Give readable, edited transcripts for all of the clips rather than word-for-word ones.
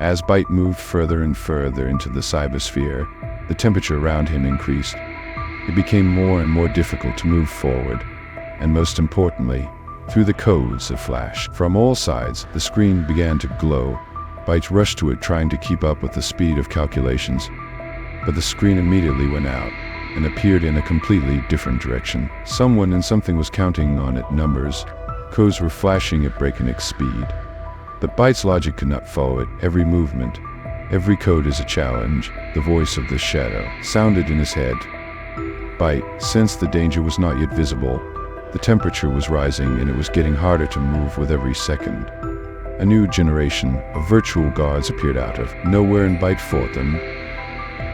As Byte moved further and further into the cybersphere, the temperature around him increased. It became more and more difficult to move forward, and most importantly, through the codes that flashed. From all sides, the screen began to glow. Byte rushed to it, trying to keep up with the speed of calculations. But the screen immediately went out and appeared in a completely different direction. Someone and something was counting on it. Numbers, codes were flashing at breakneck speed. But Byte's logic could not follow it. Every movement, every code is a challenge. The voice of the shadow sounded in his head. Byte sensed the danger was not yet visible. The temperature was rising, and it was getting harder to move with every second. A new generation of virtual guards appeared out of nowhere, and Byte fought them,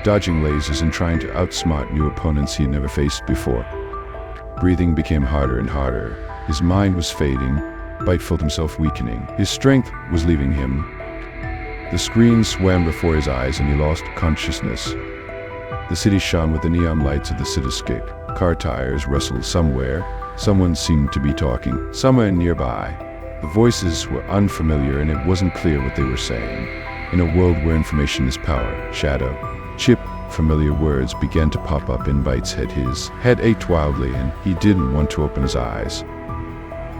dodging lasers and trying to outsmart new opponents he had never faced before. Breathing became harder and harder. His mind was fading. Byte felt himself weakening. His strength was leaving him. The screen swam before his eyes, and he lost consciousness. The city shone with the neon lights of the cityscape. Car tires rustled somewhere. Someone seemed to be talking somewhere nearby. The voices were unfamiliar, and it wasn't clear what they were saying. In a world where information is power, shadow, chip, familiar words began to pop up in Byte's head. His head ached wildly, and he didn't want to open his eyes.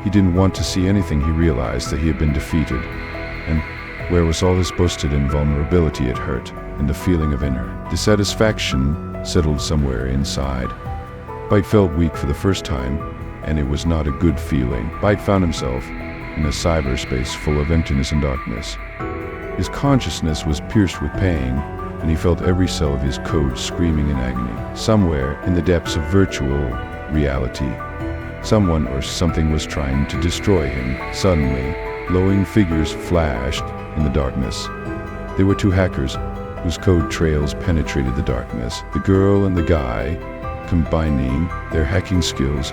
He didn't want to see anything. He realized that he had been defeated. And where was all his boasted invulnerability? It hurt, and the feeling of inner dissatisfaction settled somewhere inside. Byte felt weak for the first time, and it was not a good feeling. Byte found himself in a cyberspace full of emptiness and darkness. His consciousness was pierced with pain, and he felt every cell of his code screaming in agony. Somewhere in the depths of virtual reality, someone or something was trying to destroy him. Suddenly, glowing figures flashed in the darkness. They were two hackers whose code trails penetrated the darkness. The girl and the guy, combining their hacking skills,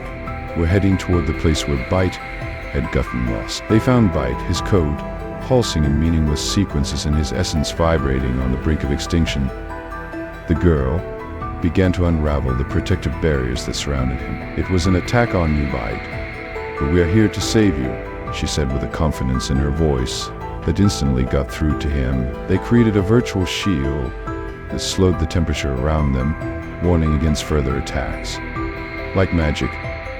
were heading toward the place where Byte had gotten lost. They found Byte, his code pulsing in meaningless sequences and his essence vibrating on the brink of extinction. The girl began to unravel the protective barriers that surrounded him. It was an attack on you, Byte, but we are here to save you, she said with a confidence in her voice that instantly got through to him. They created a virtual shield that slowed the temperature around them, warning against further attacks. Like magic,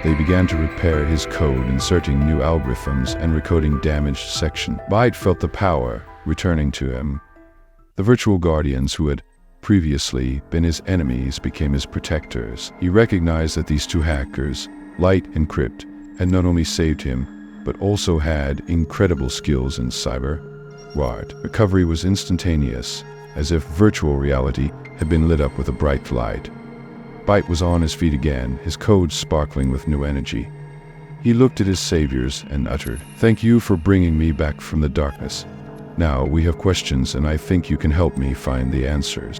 they began to repair his code, inserting new algorithms and recoding damaged sections. Byte felt the power returning to him. The virtual guardians who had previously been his enemies became his protectors. He recognized that these two hackers, Light and Crypt, had not only saved him, but also had incredible skills in cyber art. Recovery was instantaneous, as if virtual reality had been lit up with a bright light. Byte was on his feet again, his code sparkling with new energy. He looked at his saviors and uttered, "Thank you for bringing me back from the darkness. Now we have questions, and I think you can help me find the answers."